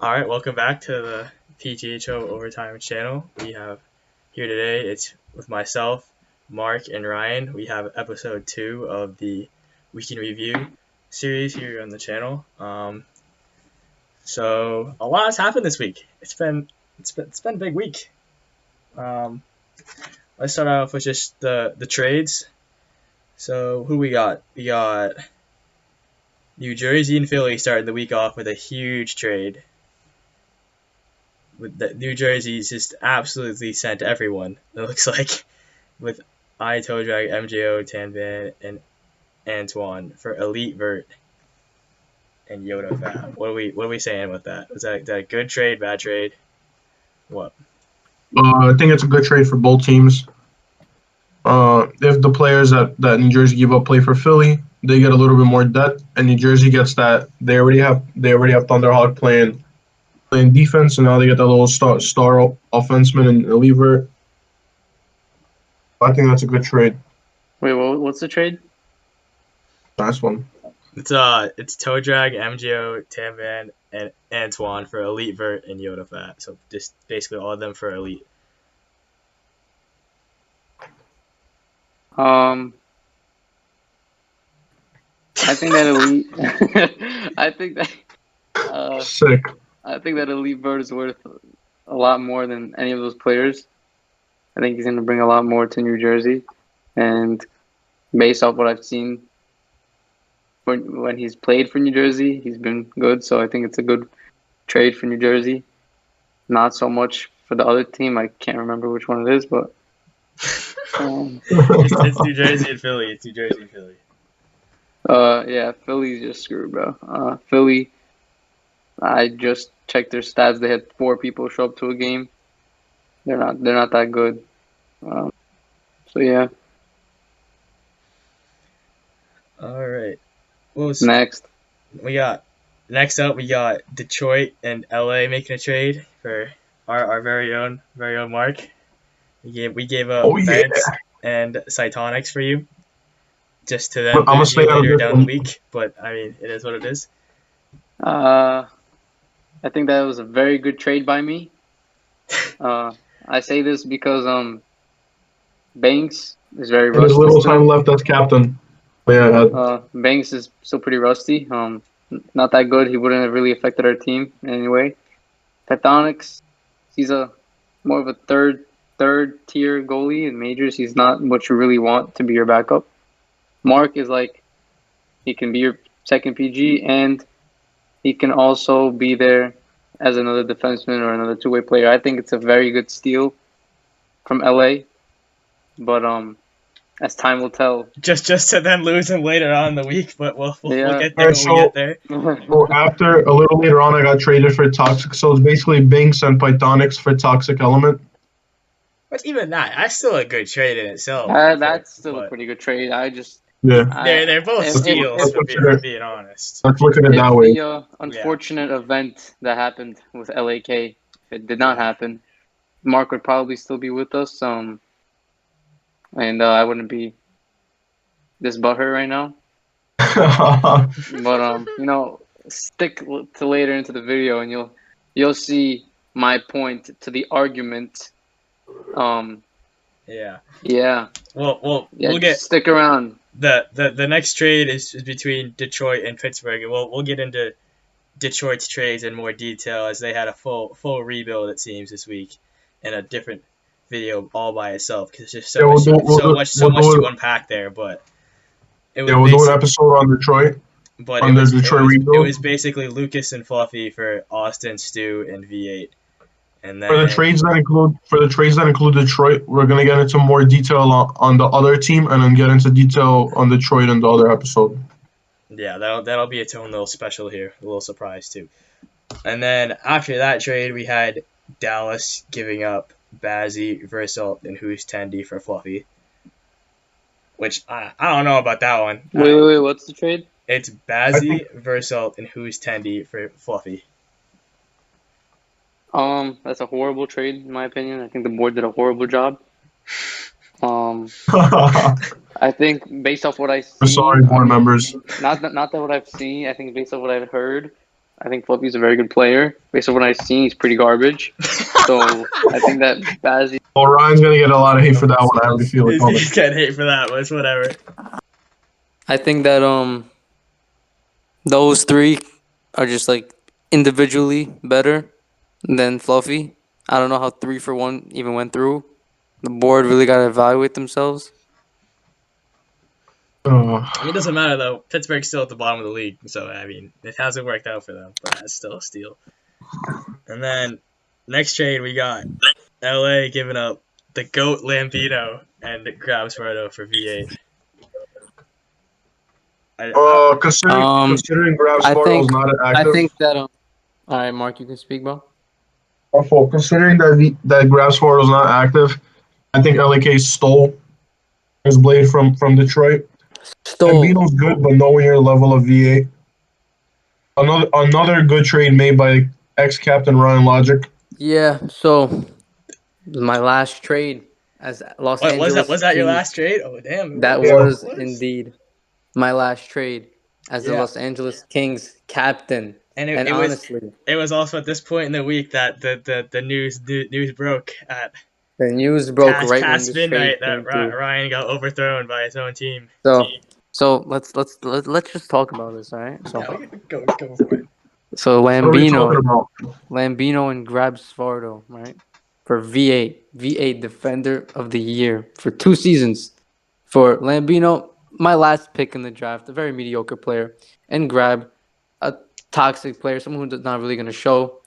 All right, welcome back to the PTHO Overtime channel. We have here today, it's with myself, Mark, and Ryan. We have episode 2 of the Week in Review series here on the channel. So a lot has happened this week. It's been a big week. Let's start off with just the trades. So who we got? We got New Jersey and Philly started the week off with a huge trade. With the New Jersey's just absolutely sent everyone. It looks like with Todrag, MJO, Tanvan, and Antoine for Elite Vert and Yoda Fab. What are we saying with that? Is that a good trade, bad trade? What? I think it's a good trade for both teams. If the players that New Jersey give up play for Philly, they get a little bit more depth, and New Jersey gets that they already have Thunderhawk playing defense, and now they get that little star offenseman and reliever. I think that's a good trade. Wait, what's the trade? Nice one. It's Todrag, MGO, Tanvan, and Antoine for Elite Vert and Yoda Fat. So just basically all of them for Elite. I think that Elite. Sick. I think that Elite Bird is worth a lot more than any of those players. I think he's going to bring a lot more to New Jersey, and based off what I've seen when he's played for New Jersey, he's been good. So I think it's a good trade for New Jersey. Not so much for the other team. I can't remember which one it is, but it's New Jersey and Philly. It's New Jersey and Philly. Yeah, Philly's just screwed, bro. Philly. I just checked their stats. They had 4 people show up to a game. They're not that good. So yeah. All right. Well, Next up we got Detroit and LA making a trade for our very own Mark. We gave up Rants and Cytonics for you, just to then lose you later down the week. But I mean, it is what it is. I think that was a very good trade by me. I say this because Banks is very rusty. There's little time left as captain. Banks is still pretty rusty. Not that good. He wouldn't have really affected our team in any way. Tectonics, he's a more of a third tier goalie in majors. He's not what you really want to be your backup. Mark is like, he can be your second PG, and he can also be there as another defenseman or another two-way player. I think it's a very good steal from LA, but as time will tell. Just to then lose him later on in the week, but we'll get there when we get there. So after a little later on, I got traded for Toxic. So it's basically Binks and Pythonics for Toxic Element. But even that's still a good trade in itself. That's still a pretty good trade. They're both steals, for being honest. Let's look at it that way. The unfortunate event that happened with LAK, if it did not happen, Mark would probably still be with us. And I wouldn't be this butthurt right now. But stick to later into the video, and you'll see my point to the argument. Yeah. We'll get stick around. The next trade is between Detroit and Pittsburgh, and we'll get into Detroit's trades in more detail, as they had a full rebuild, it seems, this week, and a different video all by itself, because there's just so much to unpack there. But we'll do an episode on Detroit. But Detroit rebuild. It was basically Lucas and Fluffy for Austin, Stu, and V8. And then, for the trades that include Detroit, we're gonna get into more detail on the other team, and then get into detail on Detroit in the other episode. Yeah, that'll be its own little special here, a little surprise too. And then after that trade, we had Dallas giving up Bazzi, Versalt, and Who's Tendy for Fluffy. Which I don't know about that one. Wait, what's the trade? It's Bazzi, Versalt, and Who's Tendy for Fluffy. That's a horrible trade in my opinion. I think the board did a horrible job. I think based off what I see, sorry, board members. Not that what I've seen. I think based off what I've heard, I think Fluffy's a very good player. Based on what I've seen, he's pretty garbage. So I think that Bazzi. Well, Ryan's gonna get a lot of hate for that one. I already feel it coming. He's getting hate for that, but it's whatever. I think that those three are just like individually better than Fluffy. I don't know how 3-for-1 even went through. The board really got to evaluate themselves. I mean, it doesn't matter though. Pittsburgh's still at the bottom of the league, so I mean, it hasn't worked out for them, but that's still a steal. And then next trade we got LA giving up the GOAT Lambino and Grabs Roto for V8. Considering Grab's photo is not active. I think that. All right, Mark, you can speak, bro. Considering that Grab's photo is not active, I think LAK stole his blade from Detroit. Lambino's good, but nowhere near the level of V8. Another good trade made by ex-captain Ryan Logic. Yeah, so my last trade as Los Angeles. Was that your last trade? Oh damn! That was indeed my last trade as the Los Angeles Kings captain. And honestly, it was also at this point in the week that the news broke at. The news broke past right when this midnight trade that Ryan got overthrown by his own team. So let's just talk about this, all right? So yeah, go for it. So Lambino and Grabs Fardo, right? For V8 Defender of the Year for 2 seasons. For Lambino, my last pick in the draft, a very mediocre player, and Grab, a toxic player, someone who's not really going to show.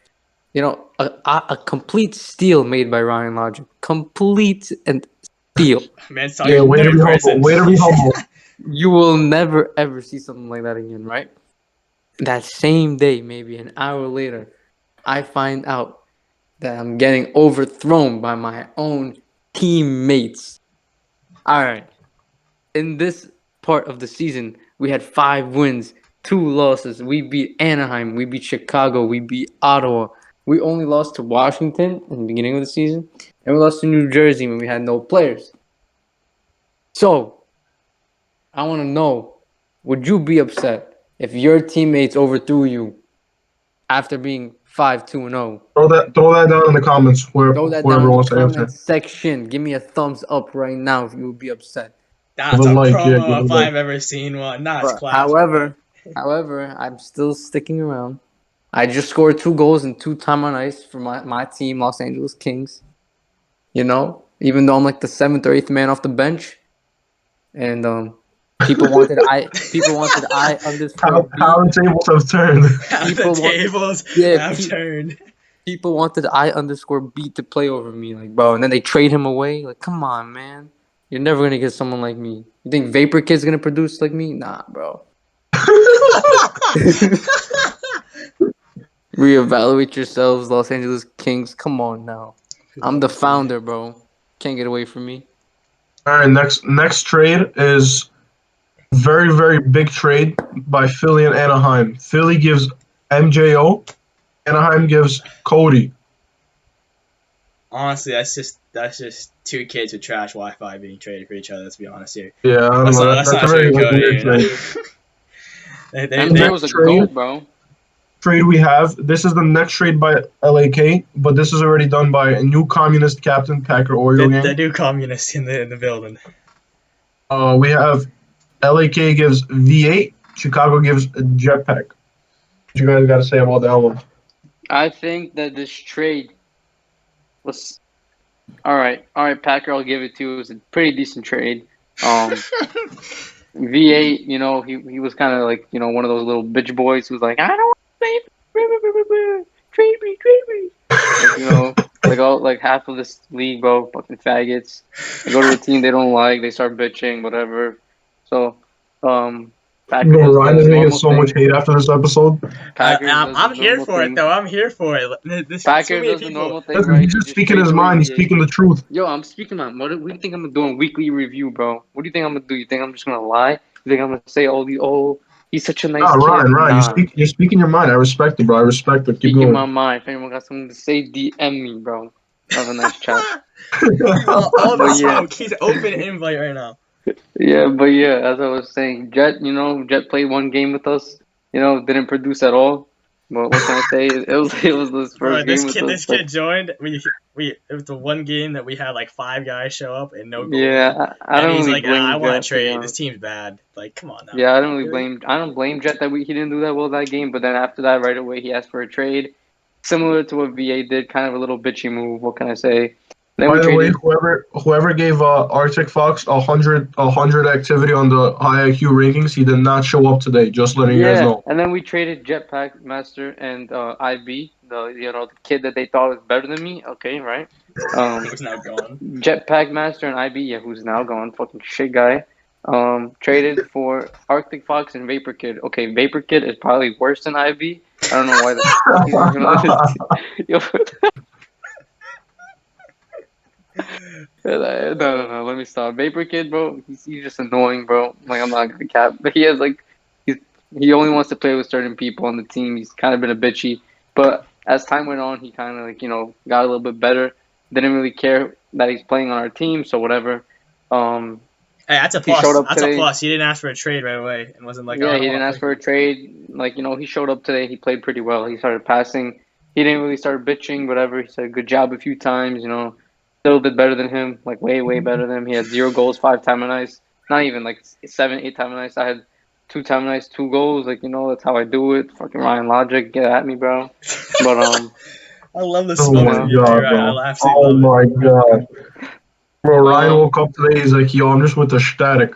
You know, a complete steal made by Ryan Logic. Complete and steal. Man's talking way to be humble. Way to be humble. You will never ever see something like that again, right? That same day, maybe an hour later, I find out that I'm getting overthrown by my own teammates. All right. In this part of the season, we had 5 wins, 2 losses. We beat Anaheim, we beat Chicago, we beat Ottawa. We only lost to Washington in the beginning of the season, and we lost to New Jersey when we had no players. So, I want to know, would you be upset if your teammates overthrew you after being 5-2-0? Throw that down in the comments. Throw that down in the comment section. Give me a thumbs up right now if you would be upset. That's a promo if I've ever seen one. That's class. However, I'm still sticking around. I just scored 2 goals and 2 time on ice for my team, Los Angeles Kings. You know, even though I'm like the 7th or 8th man off the bench, and people wanted I underscore. How the tables have turned. People wanted I underscore beat to play over me, like, bro, and then they trade him away. Like, come on, man, you're never gonna get someone like me. You think Vapor Kid's gonna produce like me? Nah, bro. Reevaluate yourselves, Los Angeles Kings. Come on now. I'm the founder, bro. Can't get away from me. All right, next trade is very, very big trade by Philly and Anaheim. Philly gives MJO. Anaheim gives Cody. Honestly, that's just 2 kids with trash Wi-Fi being traded for each other. Let's be honest here. Yeah, that's not a very weird trade. MJ was a goat, bro. Trade we have. This is the next trade by LAK, but this is already done by a new communist captain, Packer Oreo gang. The new communist in the building. We have LAK gives V8, Chicago gives a Jetpack. What you guys got to say about that one? I think that this trade was all right. Packer, I'll give it to you. It was a pretty decent trade. V8, you know, he was kind of like, you know, one of those little bitch boys who's like, I don't want to play. Trade me. Like, you know, like half of this league, bro, fucking faggots. They go to a team they don't like, they start bitching, whatever. So, Packer Ryan is gonna get so much hate after this episode. I'm here for it, though. I'm here for it. Packer does the normal thing, right? He's just speaking his mind. He's speaking the truth. Yo, I'm speaking my. What do you think I'm doing? Weekly review, bro. What do you think I'm gonna do? You think I'm just gonna lie? You think I'm gonna say he's such a nice kid? Ryan, you're speaking your mind. I respect it, bro. I respect it. Keep going. My mind. If anyone got something to say, DM me, bro. Have a nice chat. all the smoke. He's open invite right now. Yeah, as I was saying, Jet played 1 game with us, didn't produce at all. But what can I say? It was this Bro, first game with the this kid joined. We it was the one game that we had like 5 guys show up and no goalie, yeah. I and don't he's really like, I blame want to Jet, to be trade. This honest. team's bad. Like, come on now, Yeah, I don't bro. really Really? blame. I don't blame Jet that he didn't do that well that game. But then after that, right away, he asked for a trade, similar to what VA did. Kind of a little bitchy move. What can I say? Then we By the way, traded. whoever gave Arctic Fox a hundred activity on the high IQ rankings, he did not show up today. Just letting you guys Yeah, know. and then we traded Jetpack Master and IB, the kid that they thought was better than me. Okay, right? Um, Who's now gone? Jetpack Master and IB, yeah, who's now gone, fucking shit guy. Traded for Arctic Fox and Vapor Kid. Okay, Vapor Kid is probably worse than IB. I don't know why the fuck he's even on this team. Yo, no. Let me stop. Vapor Kid, bro. He's just annoying, bro. Like I'm not gonna cap, but he has like he only wants to play with certain people on the team. He's kind of been a bitchy, but as time went on, he kind of got a little bit better. Didn't really care that he's playing on our team, so whatever. Um, Hey, that's a he showed plus. up That's a today. plus. He didn't ask for a trade right away and wasn't like, oh, Yeah, I he don't didn't want to ask play for a here. trade. He showed up today. He played pretty well. He started passing. He didn't really start bitching, whatever. He said good job a few times, Still did better than him, like way, way better than him. He had 0 goals, 5 time and ice. Not even like 7, 8 time and ice. I had 2 time and ice, 2 goals. That's how I do it. Fucking Ryan Logic, get at me, bro. But I love the Oh you smoke my from know, you, god, Ryan. bro. I absolutely Oh love it. my god. Bro, but Ryan woke up today. He's like, yo, I'm just with the static.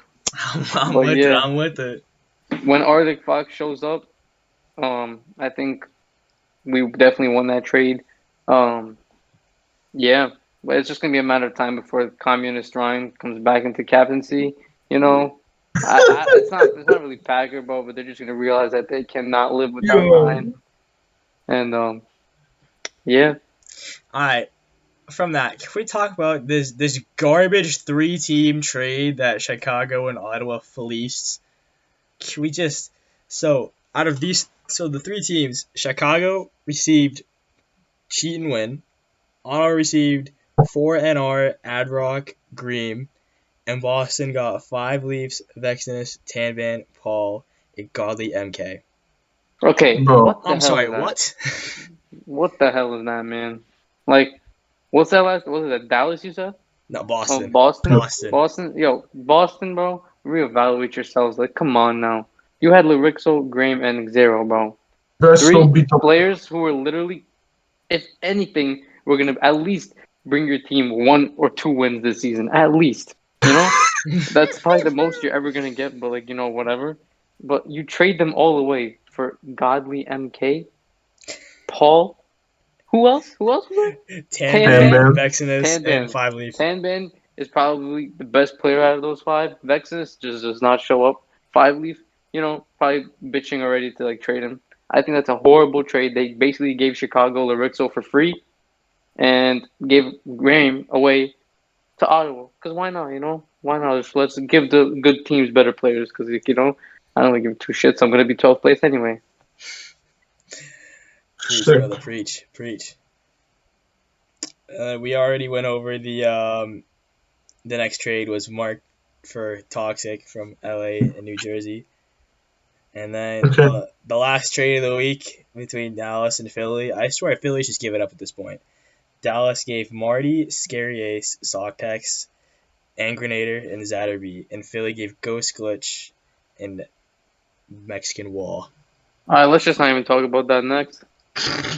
I'm but with it. yeah, I'm with it. when Arctic Fox shows up, I think we definitely won that trade. Um, Yeah, but it's just gonna be a matter of time before Communist Ryan comes back into captaincy. You know, it's not really Packer, bro, but they're just gonna realize that they cannot live without Yo. Ryan. And yeah, All right. From that, can we talk about this garbage 3-team trade that Chicago and Ottawa fleeced? Can we just out of these the 3 teams, Chicago received Cheat and Win, Ottawa received 4 NR, Adrock, Green, and Boston got 5 Leafs, Vexinus, Tanvan, Paul, and Godly MK. okay. Bro. What the I'm hell sorry, is that? what? What the hell is that, man? Like, what's that last? Was it that Dallas you said? No, Oh, Boston. Boston. Boston. Boston. Yo, Boston, bro. Reevaluate yourselves. Like, come on now. You had Larixo, Graham, and Zero, bro. Best still Three beat the players who were literally, if anything, we're gonna at least bring your team 1 or 2 wins this season. At least, that's probably the most you're ever gonna get. But whatever. But you trade them all away for Godly MK, Paul. Who else? Who else was there? Tanvan, Tanban. man. Vexinus, and Tanban. 5 Leafs. Tanban is probably the best player out of those 5. Vexus just does not show up. 5 Leaf, probably bitching already to trade him. I think that's a horrible trade. They basically gave Chicago Larixo for free and gave Graham away to Ottawa. Because why not? Why not? Just let's give the good teams better players. Because I don't really give 2 shits. I'm gonna be 12th place anyway. Preach, Sick. brother, preach, preach. We already went over the next trade was Mark for Toxic from LA and New Jersey. And then Okay. the last trade of the week between Dallas and Philly, I swear Philly should give it up at this point. Dallas gave Marty, Scary Ace, Socktex, Angrenator, and Zatterby, and Philly gave Ghost Glitch and Mexican Wall. All right, let's just not even talk about that next.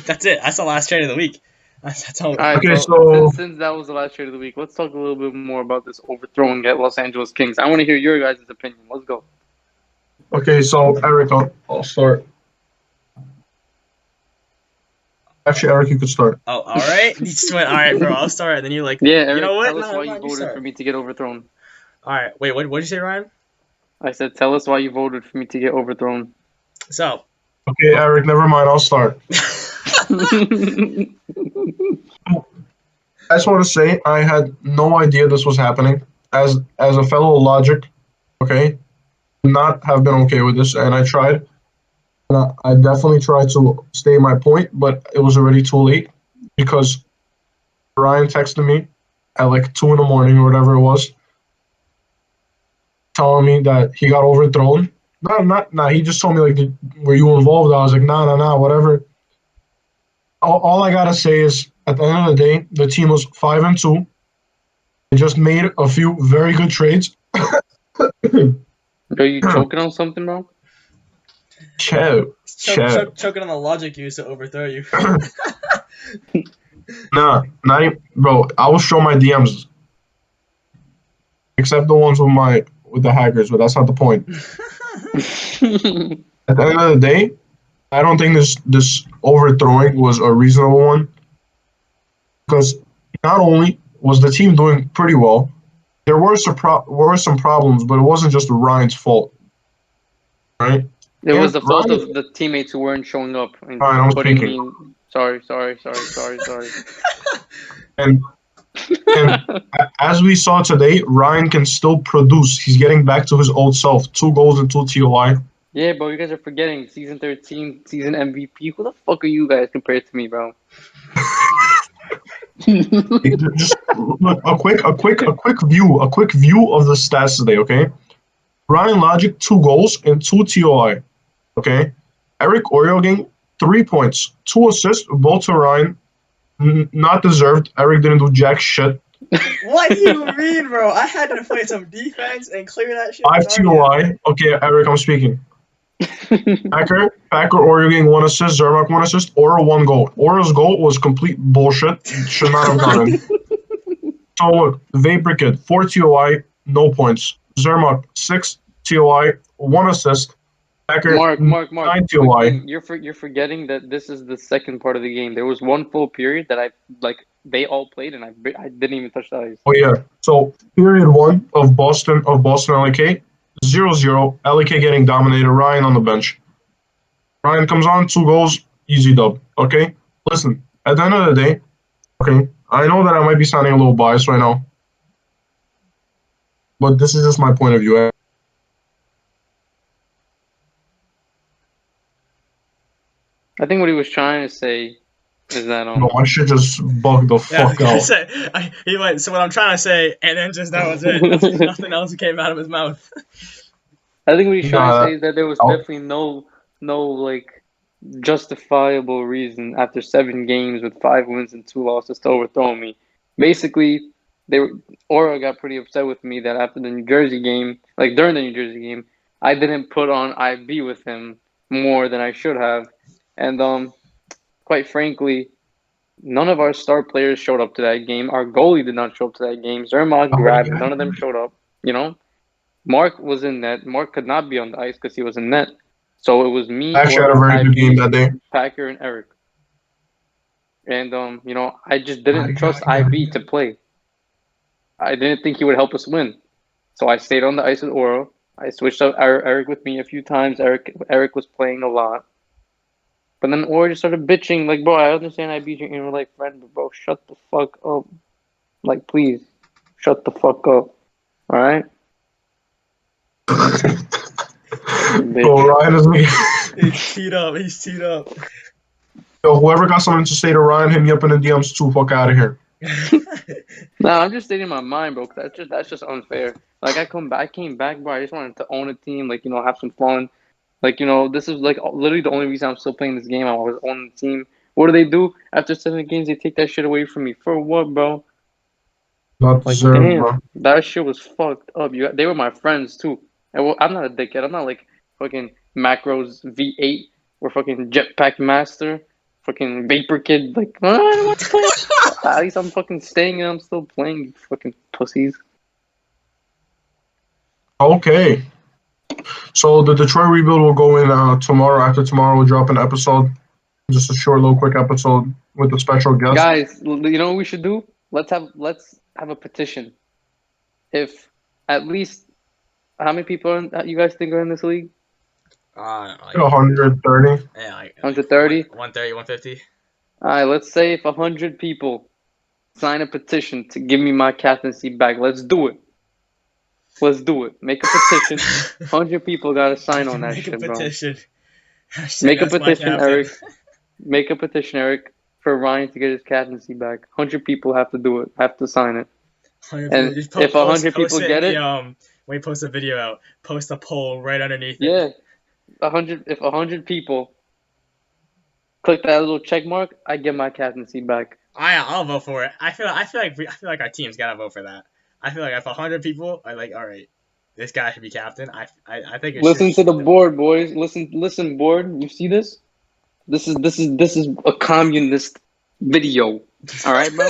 That's it. That's the last trade of the week. That's all. All right, Okay, so so since that was the last trade of the week, let's talk a little bit more about this overthrowing at Los Angeles Kings. I want to hear your guys' opinion. Let's go. Eric, I'll start. Actually, Eric, you could start. Oh, all right. You just went, all right, bro. I'll start. And then you're like, Yeah, you know Eric, what? tell us No, why never you mind. You voted for start. me to get overthrown. All right. Wait, what did you say, Ryan? I said, tell us why you voted for me to get overthrown. So, Okay, Eric, never mind. I'll start. I just want to say I had no idea this was happening. As a fellow Logic, okay, would not have been okay with this, and I tried. I definitely tried to stay my point, but it was already too late because Ryan texted me at like 2 in the morning or whatever it was, telling me that he got overthrown Nah. He just told me like, were you involved? I was like, nah, whatever. All I gotta say is, at the end of the day, the team was 5-2. They just made a few very good trades. Are you choking on something, bro? Chill. Choking on the logic used to overthrow you. Nah, not even, bro. I will show my DMs, except the ones with the hackers, but that's not the point. At the end of the day, I don't think this overthrowing was a reasonable one, because not only was the team doing pretty well, there were some problems, but it wasn't just Ryan's fault, right? It was And the fault of the teammates who weren't showing up and Ryan, I'm putting speaking, me. Sorry. and and as we saw today, Ryan can still produce. He's getting back to his old self. 2 goals and 2 TOI. Yeah, bro, you guys are forgetting season 13, season MVP. Who the fuck are you guys compared to me, bro? Just look, a quick view of the stats today. Okay, Ryan Logic 2 goals and 2 TOI. Okay, Eric Oriogang 3 points, 2 assists, both to Ryan. Not deserved. Eric didn't do jack shit. What do you mean, bro? I had to play some defense and clear that shit. 5 TOI. Okay, Eric, I'm speaking. Packer Oriogang 1 assist, Zermak 1 assist, Oro 1 goal. Oro's goal was complete bullshit. Should not have gone in. So look, Vapor Kid 4 TOI, no points. Zermak 6 TOI, 1 assist. Packer Mark, 9 quick TOI. thing. You're forgetting that this is the second part of the game. There was one full period that they all played and I didn't even touch the ice. Oh yeah. So period 1 of Boston LK 0-0. LK getting dominated. Ryan on the bench. Ryan comes on, 2 goals, easy dub. Okay? Listen, at the end of the day, okay, I know that I might be sounding a little biased right now, but this is just my point of view. I think what he was trying to say is that No, my shit just bugged the Yeah, fuck out. he went. So what I'm trying to say, and then just that was it. Nothing else came out of his mouth. I think what he's trying to Nah, say is that there was I'll- definitely no like justifiable reason after 7 games with 5 wins and 2 losses to overthrow me. Basically, Aura got pretty upset with me that after the New Jersey game, like during the New Jersey game, I didn't put on IB with him more than I should have, and quite frankly, none of our star players showed up to that game. Our goalie did not show up to that game. Zermag, Grab, none of them showed up. You know, Mark was in net. Mark could not be on the ice because he was in net. So it was me, I actually had a or very good game that day. Packer, and Eric. And I just didn't trust IB to play. I didn't think he would help us win. So I stayed on the ice with Oro. I switched out Eric with me a few times. Eric was playing a lot. But then Oro just started bitching, like, bro, I understand I beat you in real life friend, but bro, shut the fuck up. Like, please, shut the fuck up. Alright? Bro, Ryan is me. He's teed up. Yo, whoever got something to say to Ryan, hit me up in the DMs too. Fuck out of here. Nah, I'm just stating my mind, bro. 'Cause that's just unfair. Like I came back, bro. I just wanted to own a team, like have some fun. Like this is like literally the only reason I'm still playing this game. I was on the team. What do? After 7 games, they take that shit away from me for what, bro? Not Like deserved, damn, bro. that shit was fucked up. They were my friends too. And well, I'm not a dickhead. I'm not like fucking Macros V8 or fucking Jetpack Master, fucking Vapor Kid. Like I don't want to play. At least I'm fucking staying and I'm still playing, you fucking pussies. Okay. So the Detroit rebuild will go in tomorrow. After tomorrow, we'll drop an episode. Just a short, little, quick episode with a special guest. Guys, you know what we should do? Let's have a petition. If at least how many people you guys think are in this league? Like 130. Yeah, like 130? 130, 150. All right, let's say if 100 people sign a petition to give me my captaincy back. Let's do it. Make a petition. 100 people gotta sign on that shit, bro. Make a petition, Eric. Make a petition, Eric, for Ryan to get his captaincy back. 100 people have to do it. Have to sign it. And if 100 people get it, when you post a video out, post a poll right underneath it. Yeah, 100. If 100 people click that little check mark, I get my captaincy back. I'll vote for it. I feel like our team's gotta vote for that. I feel like if 100 people are like, all right, this guy should be captain. I think it Listen should. to the board, boys. Listen, board. You see this? This is a communist video. All right, bro.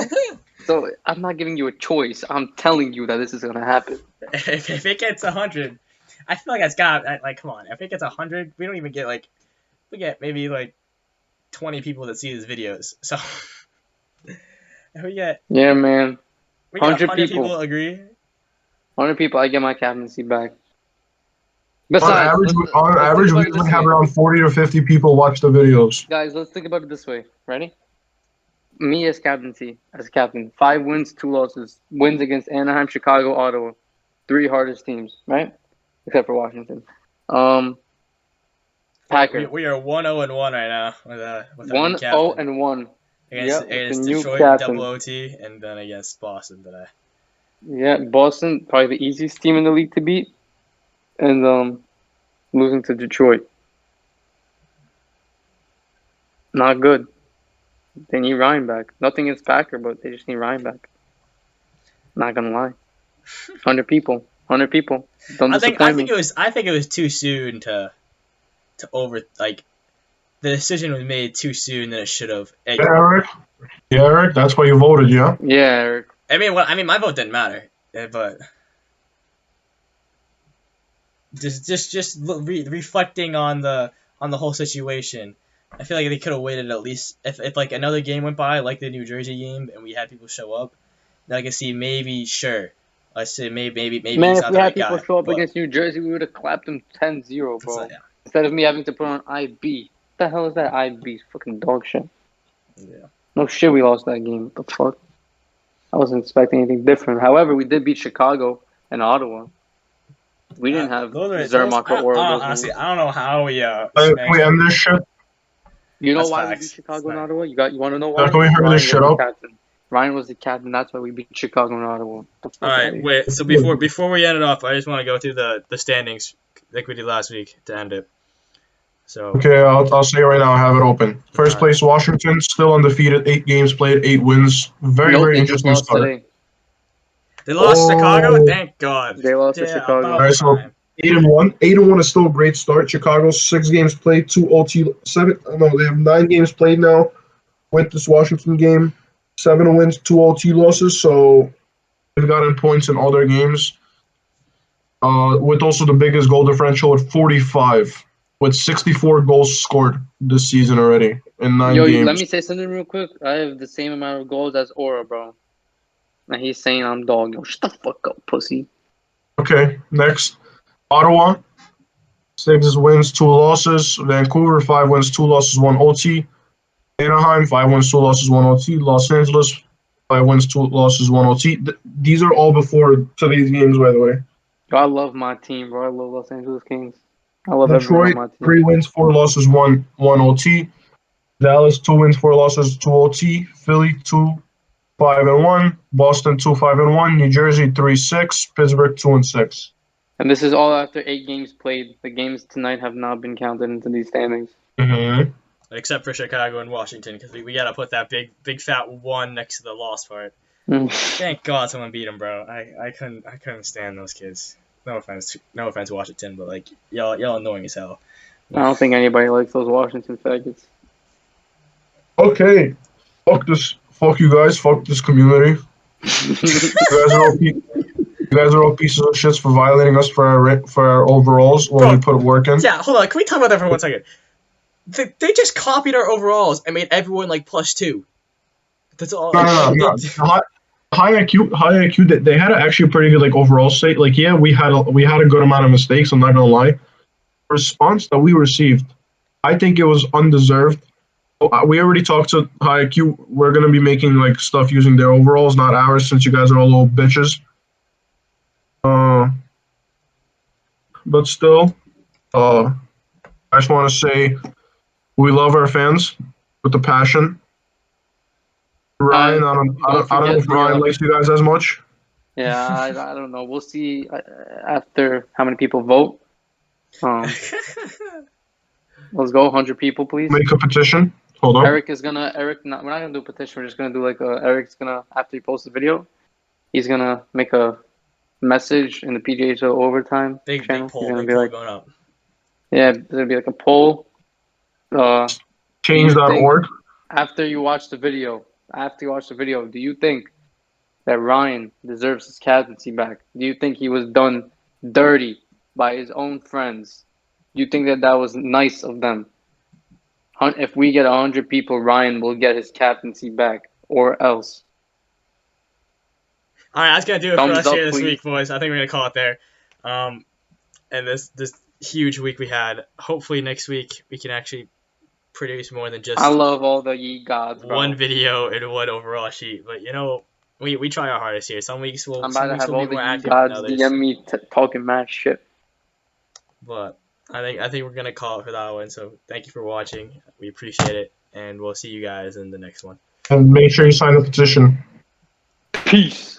So I'm not giving you a choice. I'm telling you that this is gonna happen. if it gets 100, I feel like it's got like come on. If it gets 100, we don't even get like we get maybe like 20 people that see these videos. So if Yeah, man. we got 100 100 people. people agree. 100 people, I get my captaincy back. On Besides, average, let's on think average, we about it usually this have way. around 40 to 50 people watch the videos. Guys, let's think about it this way. Ready? Me as captain. 5 wins, 2 losses. Wins against Anaheim, Chicago, Ottawa. 3 hardest teams, right? Except for Washington. Packer. We are 1-0-1 right now with our new 1-0 captain and 1. against Yep, with the new Detroit captain. double OT and then against Boston today. Yeah, Boston, probably the easiest team in the league to beat. And losing to Detroit. Not good. They need Ryan back. Nothing against Packer, but they just need Ryan back. Not gonna lie. 100 people. 100 people. Don't I disappoint me. think it was too soon to over like the decision was made too soon than it should have. Yeah, Eric. Yeah, Eric. That's why you voted, yeah. Yeah, Eric. I mean, my vote didn't matter, but just reflecting on the whole situation, I feel like they could have waited at least if like another game went by, like the New Jersey game, and we had people show up. Then I could see maybe sure. Let's say maybe Man, he's if not we the had right people guy. show up but against New Jersey, we would have clapped them 10-0, it's bro. like, Instead of me having to put on IB. What the hell is that IB? Fucking dog shit. yeah. No shit, we lost that game. What the fuck? I wasn't expecting anything different. However, we did beat Chicago and Ottawa. We didn't have Zermak or Oro. Honestly, I don't know how we Can we end this shit? You know That's why facts. we beat Chicago That's and facts. Ottawa? You want to know why? Can we hurry this shit up? Captain. Ryan was the captain. That's why we beat Chicago and Ottawa. All right, wait. So before we end it off, I just want to go through the standings like we did last week to end it. So Okay, I'll say it right now. I have it open. First Alright. place, Washington, still undefeated. 8 games played, 8 wins. Very, Nope, very they just interesting lost start. today. they lost to Chicago. Oh. Thank God. They lost to Yeah, Chicago. about Alright, so time. 8-1. 8-1 is still a great start. Chicago 6 games played, 2 OT, 7. No, they have 9 games played now. With this Washington game, 7 wins, 2 OT losses. So they've gotten points in all their games. With also the biggest goal differential at 45, with 64 goals scored this season already in 9 Yo, games. let me say something real quick. I have the same amount of goals as Aura, bro. And he's saying I'm dog. Yo, shut the fuck up, pussy. Okay, next. Ottawa, 6 wins, 2 losses. Vancouver, 5 wins, 2 losses, 1 OT. Anaheim, 5 wins, 2 losses, 1 OT. Los Angeles, 5 wins, 2 losses, 1 OT. These are all before today's games, by the way. Yo, I love my team, bro. I love Los Angeles Kings. I love everyone Detroit, on my team. 3 wins, 4 losses, 1 OT. Dallas, 2 wins, 4 losses, 2 OT. Philly, 2-5-1. Boston, 2-5-1. New Jersey, 3-6. Pittsburgh, 2-6. And this is all after 8 games played. The games tonight have not been counted into these standings. Mm-hmm. Except for Chicago and Washington, because we gotta put that big fat 1 next to the loss part. Thank God someone beat them, bro. I couldn't stand those kids. No offense, Washington, but like y'all annoying as hell. I don't think anybody likes those Washington faggots. Okay. Fuck this. Fuck you guys. Fuck this community. You guys are all pieces of shits for violating us for our overalls when Bro, we put work in. Yeah, hold on. Can we talk about that for 1 second? They just copied our overalls and made everyone like +2. That's all. No. High IQ. They had actually a pretty good like overall state. Like, yeah, we had a good amount of mistakes. I'm not gonna lie. The response that we received, I think it was undeserved. We already talked to High IQ. We're gonna be making like stuff using their overalls, not ours, since you guys are all little bitches. But still, I just want to say we love our fans with the passion. Ryan, I don't know if Ryan likes you guys as much. Yeah, I don't know. We'll see after how many people vote. Let's go, 100 people, please. Make a petition. Hold on. Eric is gonna Eric. Not, we're not gonna do a petition. We're just gonna do like Eric's gonna after he posts the video, he's gonna make a message in the PGA Show overtime big channel. poll, He's gonna big be poll like, going up. yeah, there's gonna be like a poll. Do you think Change.org. after you watch the video, do you think that Ryan deserves his captaincy back? Do you think he was done dirty by his own friends? Do you think that that was nice of them? If we get 100 people, Ryan will get his captaincy back, or else. All right, that's gonna do it for Thumbs us up, here this please. week, boys. I think we're gonna call it there. And this huge week we had. Hopefully next week we can actually produce more than just I love all the ye gods, bro. one video and one overall sheet. But you know, we try our hardest here. Some weeks we'll I'm about to have be all the more ye active than gods others. DM me talking mad shit. But I think we're gonna call it for that one. So thank you for watching. We appreciate it, and we'll see you guys in the next one. And make sure you sign the petition. Peace.